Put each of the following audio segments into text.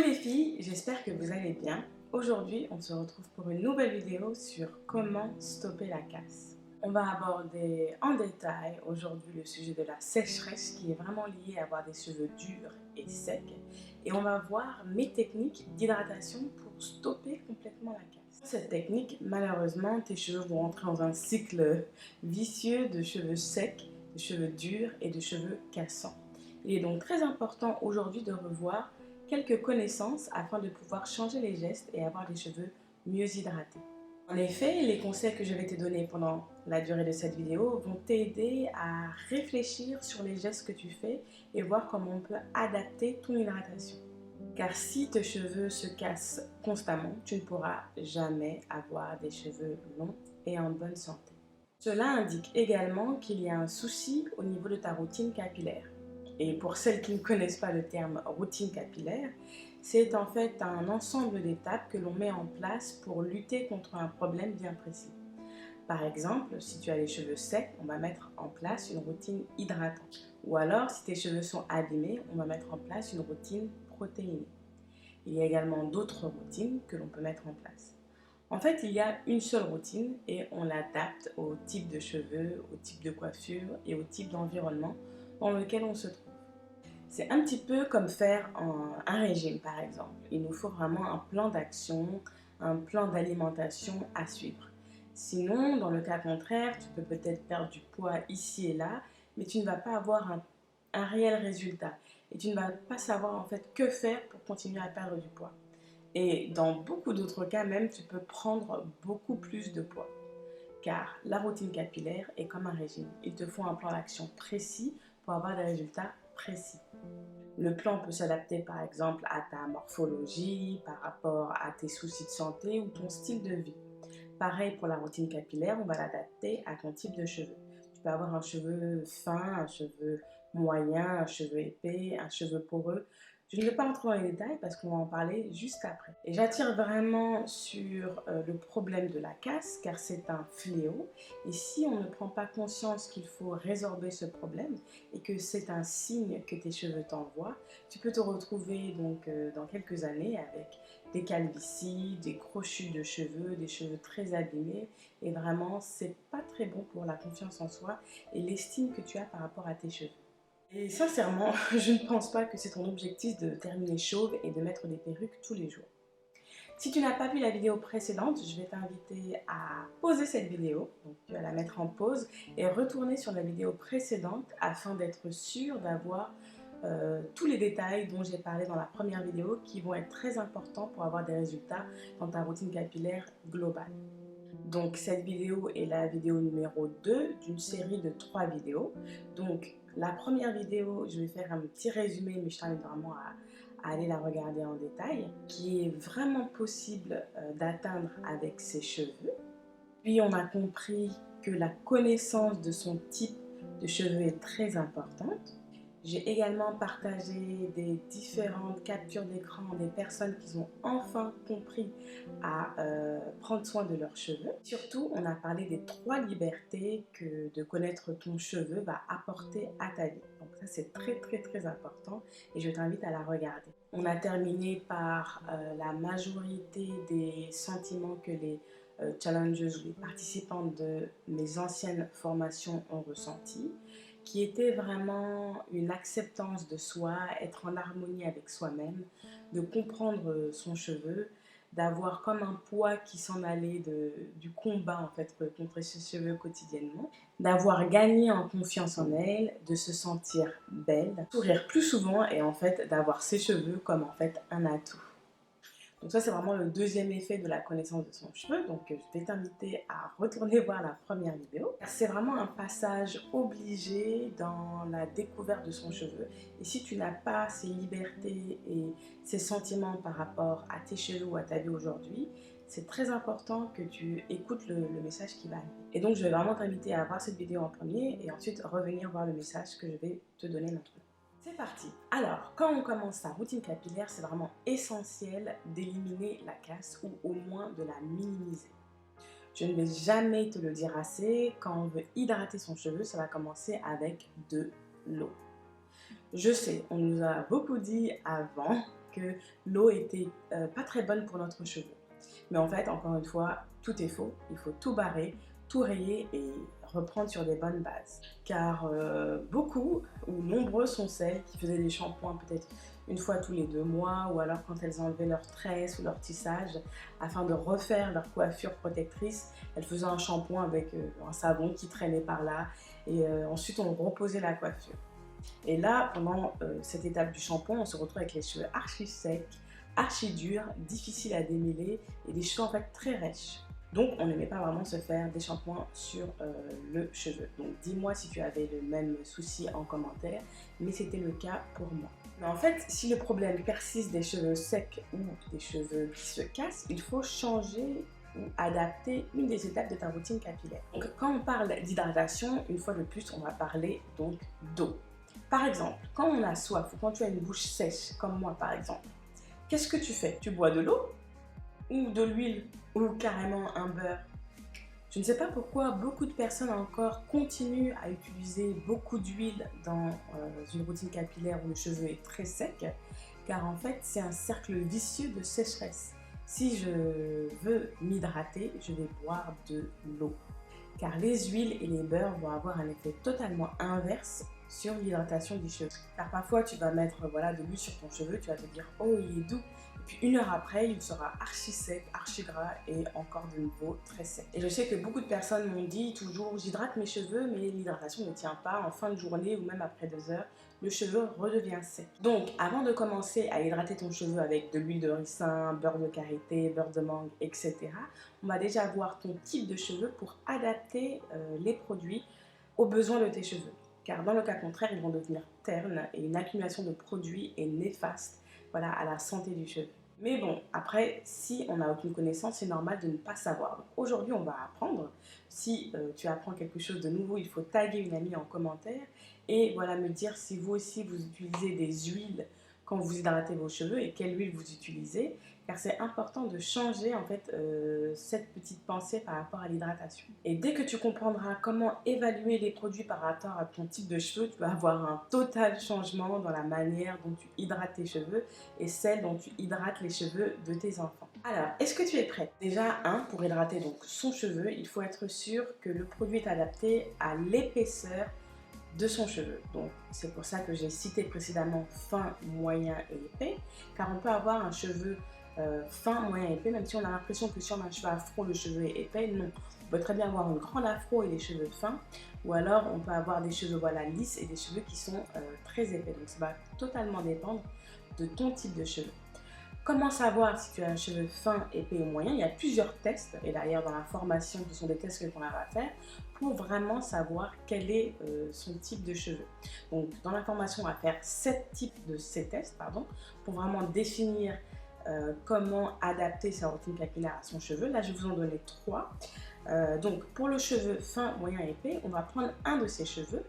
les filles, j'espère que vous allez bien. Aujourd'hui, on se retrouve pour une nouvelle vidéo sur comment stopper la casse. On va aborder en détail aujourd'hui le sujet de la sécheresse qui est vraiment lié à avoir des cheveux durs et secs. Et on va voir mes techniques d'hydratation pour stopper complètement la casse. Cette technique, malheureusement, tes cheveux vont entrer dans un cycle vicieux de cheveux secs, de cheveux durs et de cheveux cassants. Il est donc très important aujourd'hui de revoir quelques connaissances afin de pouvoir changer les gestes et avoir des cheveux mieux hydratés. En effet, les conseils que je vais te donner pendant la durée de cette vidéo vont t'aider à réfléchir sur les gestes que tu fais et voir comment on peut adapter ton hydratation. Car si tes cheveux se cassent constamment, tu ne pourras jamais avoir des cheveux longs et en bonne santé. Cela indique également qu'il y a un souci au niveau de ta routine capillaire. Et pour celles qui ne connaissent pas le terme routine capillaire, c'est en fait un ensemble d'étapes que l'on met en place pour lutter contre un problème bien précis. Par exemple, si tu as les cheveux secs, on va mettre en place une routine hydratante. Ou alors, si tes cheveux sont abîmés, on va mettre en place une routine protéinée. Il y a également d'autres routines que l'on peut mettre en place. En fait, il y a une seule routine et on l'adapte au type de cheveux, au type de coiffure et au type d'environnement dans lequel on se trouve. C'est un petit peu comme faire un régime par exemple. Il nous faut vraiment un plan d'action, un plan d'alimentation à suivre. Sinon, dans le cas contraire, tu peux peut-être perdre du poids ici et là, mais tu ne vas pas avoir un réel résultat. Et tu ne vas pas savoir en fait que faire pour continuer à perdre du poids. Et dans beaucoup d'autres cas même, tu peux prendre beaucoup plus de poids. Car la routine capillaire est comme un régime. Il te faut un plan d'action précis pour avoir des résultats précis. Le plan peut s'adapter par exemple à ta morphologie, par rapport à tes soucis de santé ou ton style de vie. Pareil pour la routine capillaire, on va l'adapter à ton type de cheveux. Tu peux avoir un cheveu fin, un cheveu moyen, un cheveu épais, un cheveu poreux. Je ne vais pas entrer dans les détails parce qu'on va en parler juste après. Et j'attire vraiment sur le problème de la casse car c'est un fléau. Et si on ne prend pas conscience qu'il faut résorber ce problème et que c'est un signe que tes cheveux t'envoient, tu peux te retrouver donc dans quelques années avec des calvities, des gros chutes de cheveux, des cheveux très abîmés. Et vraiment, c'est pas très bon pour la confiance en soi et l'estime que tu as par rapport à tes cheveux. Et sincèrement, je ne pense pas que c'est ton objectif de terminer chauve et de mettre des perruques tous les jours. Si tu n'as pas vu la vidéo précédente, je vais t'inviter à poser cette vidéo, donc tu vas la mettre en pause et retourner sur la vidéo précédente afin d'être sûr d'avoir tous les détails dont j'ai parlé dans la première vidéo qui vont être très importants pour avoir des résultats dans ta routine capillaire globale. Donc cette vidéo est la vidéo numéro 2 d'une série de 3 vidéos. Donc la première vidéo, je vais faire un petit résumé, mais je t'invite vraiment à aller la regarder en détail, qui est vraiment possible d'atteindre avec ses cheveux. Puis on a compris que la connaissance de son type de cheveux est très importante. J'ai également partagé des différentes captures d'écran des personnes qui ont enfin compris à prendre soin de leurs cheveux. Surtout, on a parlé des 3 libertés que de connaître ton cheveu va apporter à ta vie. Donc ça, c'est très important et je t'invite à la regarder. On a terminé par la majorité des sentiments que les challengers ou les participants de mes anciennes formations ont ressenti, qui était vraiment une acceptance de soi, être en harmonie avec soi-même, de comprendre son cheveu, d'avoir comme un poids qui s'en allait du combat en fait contre ses cheveux quotidiennement, d'avoir gagné en confiance en elle, de se sentir belle, sourire plus souvent et en fait d'avoir ses cheveux comme en fait un atout. Donc ça, c'est vraiment le deuxième effet de la connaissance de son cheveu. Donc je vais t'inviter à retourner voir la première vidéo. C'est vraiment un passage obligé dans la découverte de son cheveu. Et si tu n'as pas ces libertés et ces sentiments par rapport à tes cheveux ou à ta vie aujourd'hui, c'est très important que tu écoutes le message qui va arriver. Et donc je vais vraiment t'inviter à voir cette vidéo en premier et ensuite revenir voir le message que je vais te donner maintenant. C'est parti. Alors, quand on commence sa routine capillaire, c'est vraiment essentiel d'éliminer la casse ou au moins de la minimiser. Je ne vais jamais te le dire assez, quand on veut hydrater son cheveu, ça va commencer avec de l'eau. Je sais, on nous a beaucoup dit avant que l'eau était pas très bonne pour notre cheveu. Mais en fait, encore une fois, tout est faux. Il faut tout barrer, tout rayer et reprendre sur des bonnes bases. Car beaucoup ou nombreux sont celles qui faisaient des shampoings peut-être une fois tous les 2 mois ou alors quand elles enlevaient leur tresse ou leur tissage afin de refaire leur coiffure protectrice, elles faisaient un shampoing avec un savon qui traînait par là et ensuite on reposait la coiffure. Et là, pendant cette étape du shampoing, on se retrouve avec les cheveux archi secs, archi durs, difficiles à démêler et des cheveux en fait très rêches. Donc on n'aimait pas vraiment se faire des shampoings sur le cheveu. Donc dis-moi si tu avais le même souci en commentaire, mais c'était le cas pour moi. Mais en fait, si le problème persiste des cheveux secs ou des cheveux qui se cassent, il faut changer ou adapter une des étapes de ta routine capillaire. Donc quand on parle d'hydratation, une fois de plus, on va parler donc d'eau. Par exemple, quand on a soif ou quand tu as une bouche sèche, comme moi par exemple, qu'est-ce que tu fais? Tu bois de l'eau ou de l'huile ou carrément un beurre? Je ne sais pas pourquoi beaucoup de personnes encore continuent à utiliser beaucoup d'huile dans une routine capillaire où le cheveu est très sec, car en fait c'est un cercle vicieux de sécheresse. Si je veux m'hydrater, je vais boire de l'eau, car les huiles et les beurres vont avoir un effet totalement inverse sur l'hydratation du cheveu. Car parfois tu vas mettre de l'huile sur ton cheveu, tu vas te dire oh il est doux, et puis 1 heure après il sera archi sec, archi gras et encore de nouveau très sec. Et je sais que beaucoup de personnes m'ont dit toujours j'hydrate mes cheveux mais l'hydratation ne tient pas, en fin de journée ou même après 2 heures, le cheveu redevient sec. Donc avant de commencer à hydrater ton cheveu avec de l'huile de ricin, beurre de karité, beurre de mangue, etc., on va déjà voir ton type de cheveux pour adapter les produits aux besoins de tes cheveux. Car dans le cas contraire, ils vont devenir ternes et une accumulation de produits est néfaste à la santé du cheveu. Mais bon, après, si on n'a aucune connaissance, c'est normal de ne pas savoir. Aujourd'hui, on va apprendre. Si tu apprends quelque chose de nouveau, il faut taguer une amie en commentaire et me dire si vous aussi vous utilisez des huiles quand vous hydratez vos cheveux et quelle huile vous utilisez, car c'est important de changer en fait cette petite pensée par rapport à l'hydratation. Et dès que tu comprendras comment évaluer les produits par rapport à ton type de cheveux, tu vas avoir un total changement dans la manière dont tu hydrates tes cheveux et celle dont tu hydrates les cheveux de tes enfants. Alors, est-ce que tu es prête? Déjà, pour hydrater donc son cheveu, il faut être sûr que le produit est adapté à l'épaisseur de son cheveu. Donc c'est pour ça que j'ai cité précédemment fin, moyen et épais, car on peut avoir un cheveu fin, moyen et épais, même si on a l'impression que si on a un cheveu afro, le cheveu est épais, non. On peut très bien avoir une grande afro et des cheveux fins, ou alors on peut avoir des cheveux lisses et des cheveux qui sont très épais. Donc ça va totalement dépendre de ton type de cheveux. Comment savoir si tu as un cheveu fin, épais ou moyen? Il y a plusieurs tests, et d'ailleurs dans la formation, ce sont des tests que l'on va faire pour vraiment savoir quel est son type de cheveux. Donc dans la formation, on va faire 7 types de ces tests, pour vraiment définir comment adapter sa routine capillaire à son cheveu. Là, je vais vous en donner 3. Donc pour le cheveu fin, moyen et épais, on va prendre un de ses cheveux,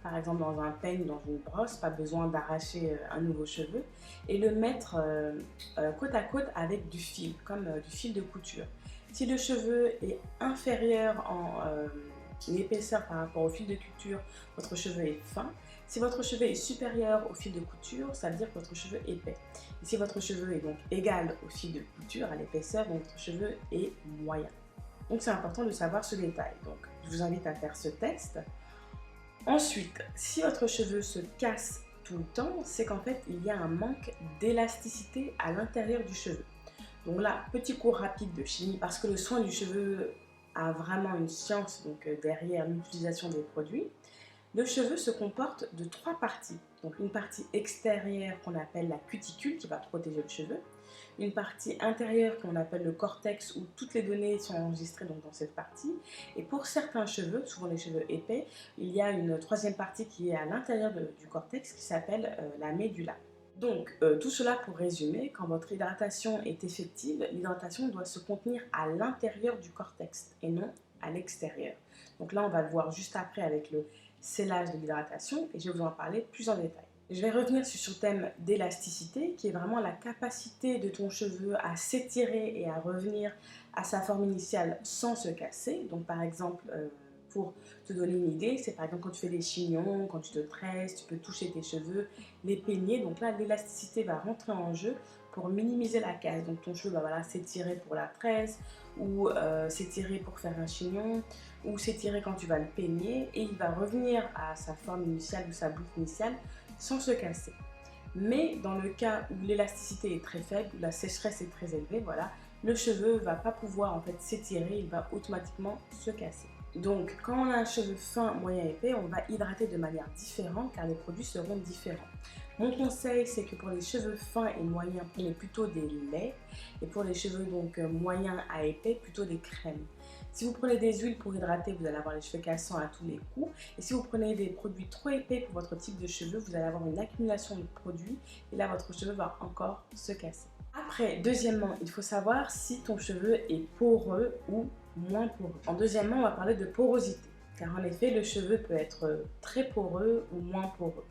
par exemple dans un peigne, dans une brosse, pas besoin d'arracher un nouveau cheveu, et le mettre côte à côte avec du fil, comme du fil de couture. Si le cheveu est inférieur en épaisseur par rapport au fil de couture, votre cheveu est fin. Si votre cheveu est supérieur au fil de couture, ça veut dire que votre cheveu est épais. Et si votre cheveu est donc égal au fil de couture, à l'épaisseur, donc votre cheveu est moyen. Donc c'est important de savoir ce détail. Donc je vous invite à faire ce test. Ensuite, si votre cheveu se casse tout le temps, c'est qu'en fait, il y a un manque d'élasticité à l'intérieur du cheveu. Donc là, petit cours rapide de chimie, parce que le soin du cheveu a vraiment une science derrière l'utilisation des produits. Le cheveu se comporte de 3 parties. Donc une partie extérieure qu'on appelle la cuticule qui va protéger le cheveu, une partie intérieure qu'on appelle le cortex où toutes les données sont enregistrées dans cette partie, et pour certains cheveux, souvent les cheveux épais, il y a une 3e partie qui est à l'intérieur du cortex qui s'appelle la médula. Donc tout cela pour résumer, quand votre hydratation est effective, l'hydratation doit se contenir à l'intérieur du cortex et non à l'extérieur. Donc là on va le voir juste après avec le scellage de l'hydratation et je vais vous en parler plus en détail. Je vais revenir sur le thème d'élasticité qui est vraiment la capacité de ton cheveu à s'étirer et à revenir à sa forme initiale sans se casser. Donc par exemple, pour te donner une idée, c'est par exemple quand tu fais des chignons, quand tu te tresses, tu peux toucher tes cheveux, les peigner. Donc là, l'élasticité va rentrer en jeu pour minimiser la casse. Donc ton cheveu va voilà, s'étirer pour la tresse ou s'étirer pour faire un chignon ou s'étirer quand tu vas le peigner et il va revenir à sa forme initiale ou sa boucle initiale sans se casser. Mais dans le cas où l'élasticité est très faible, où la sécheresse est très élevée, voilà, le cheveu ne va pas pouvoir en fait s'étirer, il va automatiquement se casser. Donc quand on a un cheveu fin, moyen, épais, on va hydrater de manière différente car les produits seront différents. Mon conseil, c'est que pour les cheveux fins et moyens, prenez plutôt des laits et pour les cheveux donc moyens à épais, plutôt des crèmes. Si vous prenez des huiles pour hydrater, vous allez avoir les cheveux cassants à tous les coups. Et si vous prenez des produits trop épais pour votre type de cheveux, vous allez avoir une accumulation de produits et là votre cheveu va encore se casser. Après, deuxièmement, il faut savoir si ton cheveu est poreux ou moins poreux. En deuxièmement, on va parler de porosité. Car en effet, le cheveu peut être très poreux ou moins poreux.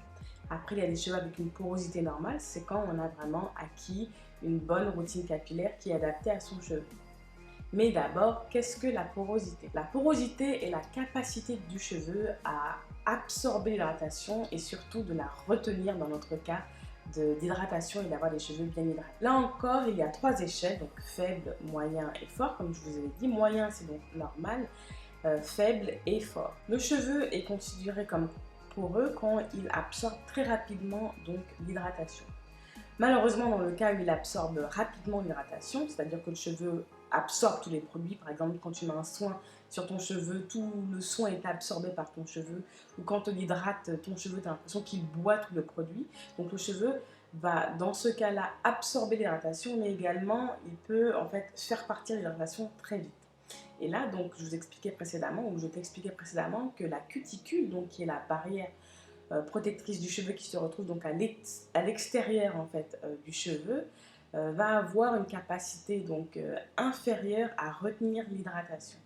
Après, il y a des cheveux avec une porosité normale, c'est quand on a vraiment acquis une bonne routine capillaire qui est adaptée à son cheveu. Mais d'abord, qu'est-ce que la porosité? La porosité est la capacité du cheveu à absorber l'hydratation et surtout de la retenir dans notre cas d'hydratation et d'avoir des cheveux bien hydratés. Là encore, il y a 3 échelles, donc faible, moyen et fort, comme je vous avais dit. Moyen, c'est donc normal, faible et fort. Le cheveu est considéré comme poreux quand il absorbe très rapidement donc l'hydratation. Malheureusement, dans le cas où il absorbe rapidement l'hydratation, c'est-à-dire que le cheveu absorbe tous les produits, par exemple quand tu mets un soin sur ton cheveu, tout le soin est absorbé par ton cheveu, ou quand on hydrate ton cheveu, tu as l'impression qu'il boit tout le produit. Donc le cheveu va dans ce cas-là absorber l'hydratation, mais également il peut en fait faire partir l'hydratation très vite. Et là, donc, je vous expliquais précédemment, ou je t'expliquais précédemment que la cuticule, donc qui est la barrière protectrice du cheveu qui se retrouve donc à l'extérieur en fait du cheveu, va avoir une capacité donc inférieure à retenir l'hydratation.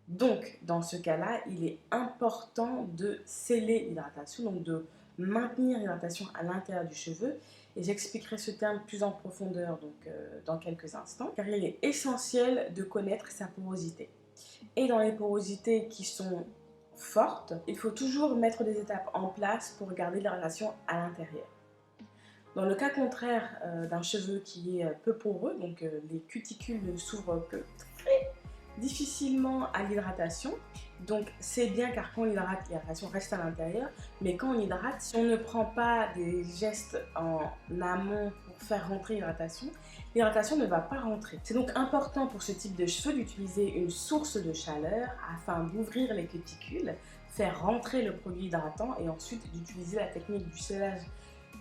Donc, dans ce cas-là, il est important de sceller l'hydratation, donc de maintenir l'hydratation à l'intérieur du cheveu. Et j'expliquerai ce terme plus en profondeur donc, dans quelques instants, car il est essentiel de connaître sa porosité. Et dans les porosités qui sont fortes, il faut toujours mettre des étapes en place pour garder l'hydratation à l'intérieur. Dans le cas contraire d'un cheveu qui est peu poreux, donc les cuticules ne s'ouvrent que très difficilement à l'hydratation. Donc c'est bien car quand on hydrate, l'hydratation reste à l'intérieur, mais quand on hydrate, si on ne prend pas des gestes en amont pour faire rentrer l'hydratation ne va pas rentrer. C'est donc important pour ce type de cheveux d'utiliser une source de chaleur afin d'ouvrir les cuticules, faire rentrer le produit hydratant et ensuite d'utiliser la technique du scellage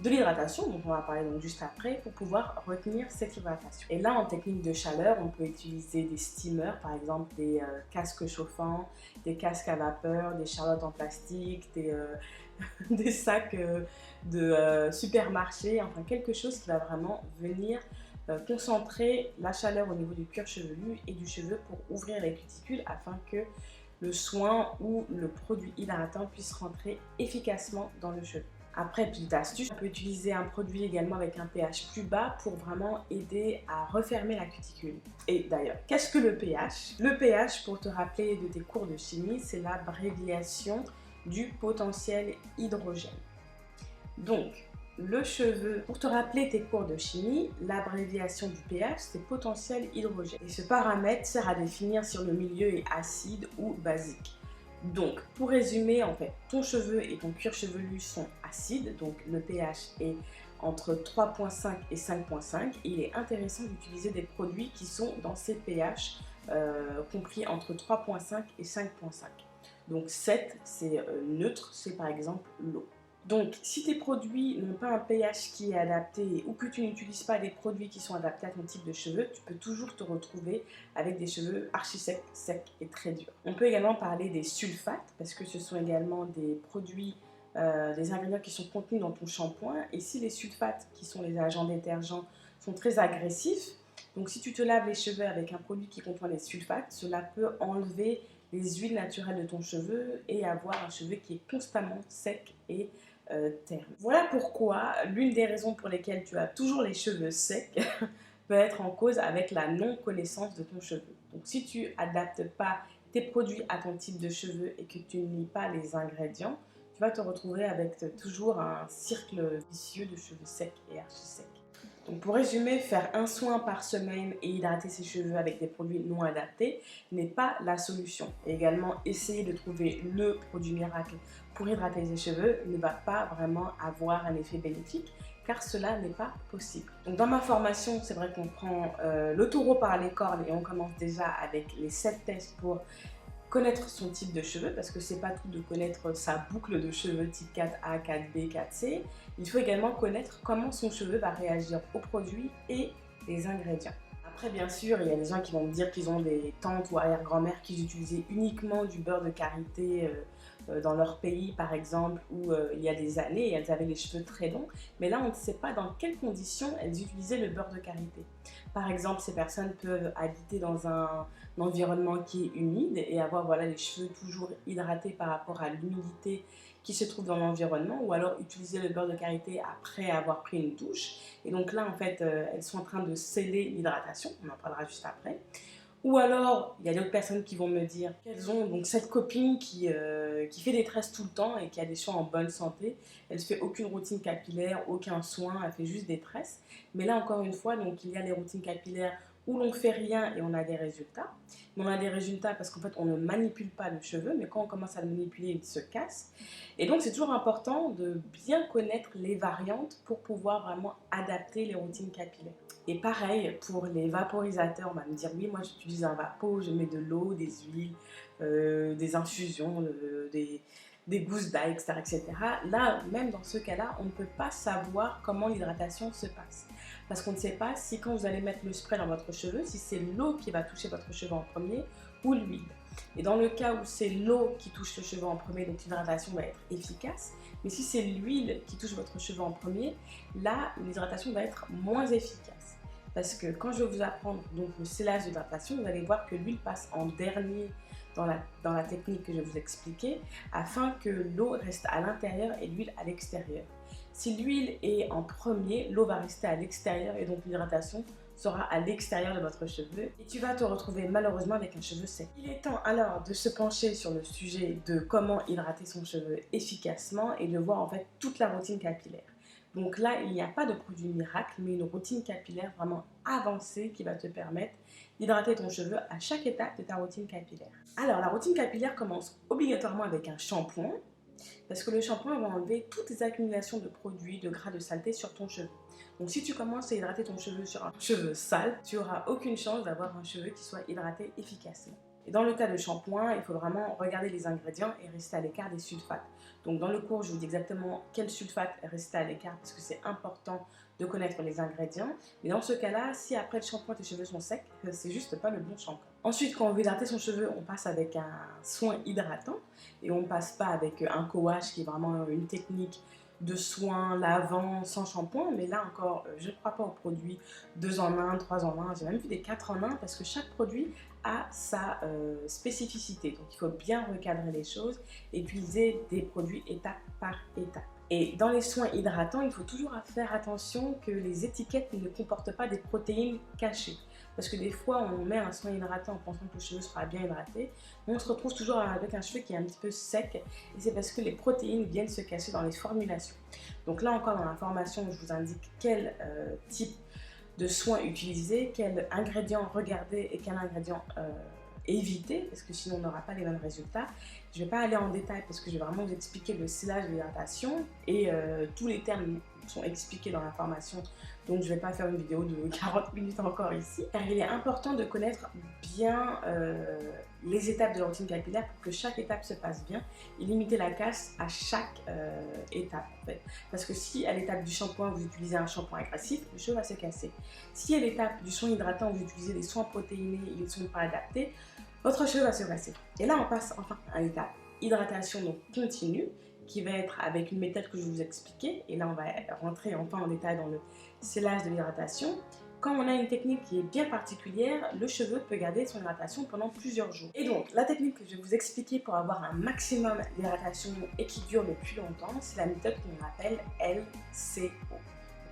de l'hydratation, dont on va parler donc juste après, pour pouvoir retenir cette hydratation. Et là, en technique de chaleur, on peut utiliser des steamers, par exemple des casques chauffants, des casques à vapeur, des charlottes en plastique, des sacs de supermarché, enfin quelque chose qui va vraiment venir concentrer la chaleur au niveau du cuir chevelu et du cheveu pour ouvrir les cuticules afin que le soin ou le produit hydratant puisse rentrer efficacement dans le cheveu. Après, petite astuce, on peut utiliser un produit également avec un pH plus bas pour vraiment aider à refermer la cuticule. Et d'ailleurs, qu'est-ce que le pH? Le pH, pour te rappeler de tes cours de chimie, c'est l'abréviation du potentiel hydrogène. Donc, le cheveu, pour te rappeler tes cours de chimie, l'abréviation du pH, c'est potentiel hydrogène. Et ce paramètre sert à définir si le milieu est acide ou basique. Donc, pour résumer, en fait, ton cheveu et ton cuir chevelu sont acides, donc le pH est entre 3,5 et 5,5. Il est intéressant d'utiliser des produits qui sont dans ces pH compris entre 3,5 et 5,5. Donc 7, c'est neutre, c'est par exemple l'eau. Donc, si tes produits n'ont pas un pH qui est adapté ou que tu n'utilises pas des produits qui sont adaptés à ton type de cheveux, tu peux toujours te retrouver avec des cheveux archi secs et très durs. On peut également parler des sulfates parce que ce sont également des produits, des ingrédients qui sont contenus dans ton shampoing. Et si les sulfates, qui sont les agents détergents, sont très agressifs, donc si tu te laves les cheveux avec un produit qui contient les sulfates, cela peut enlever les huiles naturelles de ton cheveu et avoir un cheveu qui est constamment sec et terne. Voilà pourquoi l'une des raisons pour lesquelles tu as toujours les cheveux secs peut être en cause avec la non-connaissance de ton cheveu. Donc si tu n'adaptes pas tes produits à ton type de cheveux et que tu ne lis pas les ingrédients, tu vas te retrouver avec toujours un cercle vicieux de cheveux secs et archi secs. Donc pour résumer, faire un soin par semaine et hydrater ses cheveux avec des produits non adaptés n'est pas la solution. Et également, essayer de trouver le produit miracle pour hydrater ses cheveux ne va pas vraiment avoir un effet bénéfique car cela n'est pas possible. Donc dans ma formation, c'est vrai qu'on prend le taureau par les cornes et on commence déjà avec les 7 tests pour connaître son type de cheveux, parce que c'est pas tout de connaître sa boucle de cheveux type 4A, 4B, 4C. Il faut également connaître comment son cheveu va réagir aux produits et les ingrédients. Après, bien sûr, il y a des gens qui vont me dire qu'ils ont des tantes ou arrière-grand-mères qui utilisaient uniquement du beurre de karité dans leur pays, par exemple, où il y a des années, elles avaient les cheveux très longs. Mais là, on ne sait pas dans quelles conditions elles utilisaient le beurre de karité. Par exemple, ces personnes peuvent habiter dans un environnement qui est humide et avoir voilà, les cheveux toujours hydratés par rapport à l'humidité qui se trouve dans l'environnement, ou alors utiliser le beurre de karité après avoir pris une douche. Et donc là, en fait, elles sont en train de sceller l'hydratation, on en parlera juste après. Ou alors, il y a d'autres personnes qui vont me dire qu'elles ont donc cette copine qui fait des tresses tout le temps et qui a des cheveux en bonne santé. Elle ne fait aucune routine capillaire, aucun soin, elle fait juste des tresses. Mais là, encore une fois, donc, il y a des routines capillaires où l'on ne fait rien et on a des résultats. Mais on a des résultats parce qu'en fait, on ne manipule pas le cheveu, mais quand on commence à le manipuler, il se casse. Et donc, c'est toujours important de bien connaître les variantes pour pouvoir vraiment adapter les routines capillaires. Et pareil, pour les vaporisateurs, on va me dire oui, moi j'utilise un vapo, je mets de l'eau, des huiles, des infusions, des gousses d'ail, etc., etc. Là, même dans ce cas-là, on ne peut pas savoir comment l'hydratation se passe. Parce qu'on ne sait pas si quand vous allez mettre le spray dans votre cheveu, si c'est l'eau qui va toucher votre cheveu en premier ou l'huile. Et dans le cas où c'est l'eau qui touche le cheveu en premier, donc l'hydratation va être efficace. Mais si c'est l'huile qui touche votre cheveu en premier, là, l'hydratation va être moins efficace. Parce que quand je vais vous apprendre donc, le scellage d'hydratation, vous allez voir que l'huile passe en dernier dans la technique que je vais vous expliquer, afin que l'eau reste à l'intérieur et l'huile à l'extérieur. Si l'huile est en premier, l'eau va rester à l'extérieur et donc l'hydratation sera à l'extérieur de votre cheveu et tu vas te retrouver malheureusement avec un cheveu sec. Il est temps alors de se pencher sur le sujet de comment hydrater son cheveu efficacement et de voir en fait toute la routine capillaire. Donc là, il n'y a pas de produit miracle, mais une routine capillaire vraiment avancée qui va te permettre d'hydrater ton cheveu à chaque étape de ta routine capillaire. Alors, la routine capillaire commence obligatoirement avec un shampoing, parce que le shampoing va enlever toutes les accumulations de produits, de gras, de saleté sur ton cheveu. Donc si tu commences à hydrater ton cheveu sur un cheveu sale, tu n'auras aucune chance d'avoir un cheveu qui soit hydraté efficacement. Et dans le cas de shampoing, il faut vraiment regarder les ingrédients et rester à l'écart des sulfates. Donc dans le cours, je vous dis exactement quel sulfate rester à l'écart parce que c'est important de connaître les ingrédients. Mais dans ce cas-là, si après le shampoing tes cheveux sont secs, c'est juste pas le bon shampoing. Ensuite, quand on veut hydrater son cheveu, on passe avec un soin hydratant et on passe pas avec un co-wash qui est vraiment une technique de soins lavant sans shampoing, mais là encore, je ne crois pas aux produits 2 en 1, 3 en 1, j'ai même vu des 4 en 1 parce que chaque produit a sa spécificité. Donc il faut bien recadrer les choses et utiliser des produits étape par étape. Et dans les soins hydratants, il faut toujours faire attention que les étiquettes ne comportent pas des protéines cachées. Parce que des fois, on met un soin hydratant en pensant que le cheveu sera bien hydraté, mais on se retrouve toujours avec un cheveu qui est un petit peu sec, et c'est parce que les protéines viennent se cacher dans les formulations. Donc là encore, dans la formation, je vous indique quel type de soins utiliser, quel ingrédient regarder et quel ingrédient éviter, parce que sinon on n'aura pas les mêmes résultats. Je ne vais pas aller en détail parce que je vais vraiment vous expliquer le scellage de l'hydratation et tous les termes sont expliqués dans la formation, donc je ne vais pas faire une vidéo de 40 minutes encore ici, car il est important de connaître bien les étapes de la routine capillaire pour que chaque étape se passe bien et limiter la casse à chaque étape en fait. Parce que si à l'étape du shampoing vous utilisez un shampoing agressif, le cheveu va se casser. Si à l'étape du soin hydratant vous utilisez des soins protéinés et ils ne sont pas adaptés, votre cheveu va se casser. Et là on passe enfin à l'étape hydratation donc continue, qui va être avec une méthode que je vais vous expliquer. Et là, on va rentrer enfin en détail dans le scellage de l'hydratation. Quand on a une technique qui est bien particulière, le cheveu peut garder son hydratation pendant plusieurs jours. Et donc, la technique que je vais vous expliquer pour avoir un maximum d'hydratation et qui dure le plus longtemps, c'est la méthode qu'on appelle LCO.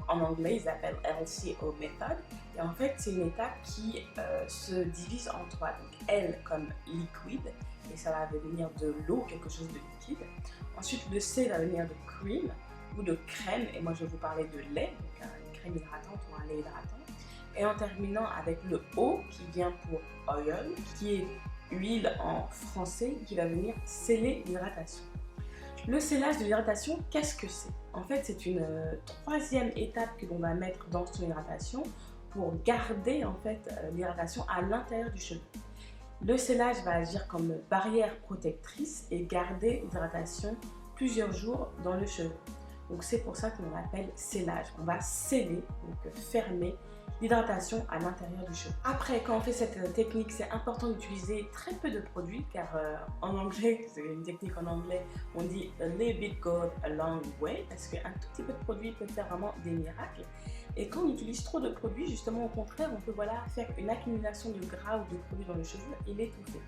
En anglais, ils appellent LCO méthode. Et en fait, c'est une étape qui se divise en 3. Donc, L comme liquide, et ça va venir de l'eau, quelque chose de liquide. Ensuite, le C va venir de cream ou de crème, et moi je vais vous parler de lait, donc une crème hydratante ou un lait hydratant. Et en terminant avec le O qui vient pour oil, qui est huile en français, qui va venir sceller l'hydratation. Le scellage de l'hydratation, qu'est-ce que c'est? En fait, c'est une troisième étape que l'on va mettre dans son hydratation pour garder en fait l'hydratation à l'intérieur du cheveu. Le scellage va agir comme barrière protectrice et garder l'hydratation plusieurs jours dans le cheveu. Donc c'est pour ça qu'on l'appelle scellage. On va sceller, donc fermer l'hydratation à l'intérieur du cheveu. Après, quand on fait cette technique, c'est important d'utiliser très peu de produits car en anglais, c'est une technique en anglais, on dit a little bit goes a long way parce qu'un tout petit peu de produit peut faire vraiment des miracles. Et quand on utilise trop de produits, justement au contraire, on peut faire une accumulation de gras ou de produits dans le cheveu et l'étouffer.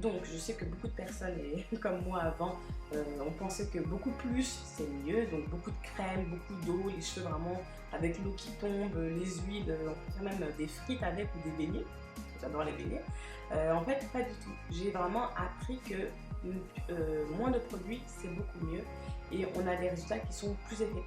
Donc je sais que beaucoup de personnes, et comme moi avant, on pensait que beaucoup plus c'est mieux, donc beaucoup de crème, beaucoup d'eau, les cheveux vraiment avec l'eau qui tombe, les huiles, on peut faire même des frites avec ou des beignets, j'adore les beignets. En fait pas du tout, j'ai vraiment appris que moins de produits c'est beaucoup mieux et on a des résultats qui sont plus effectifs.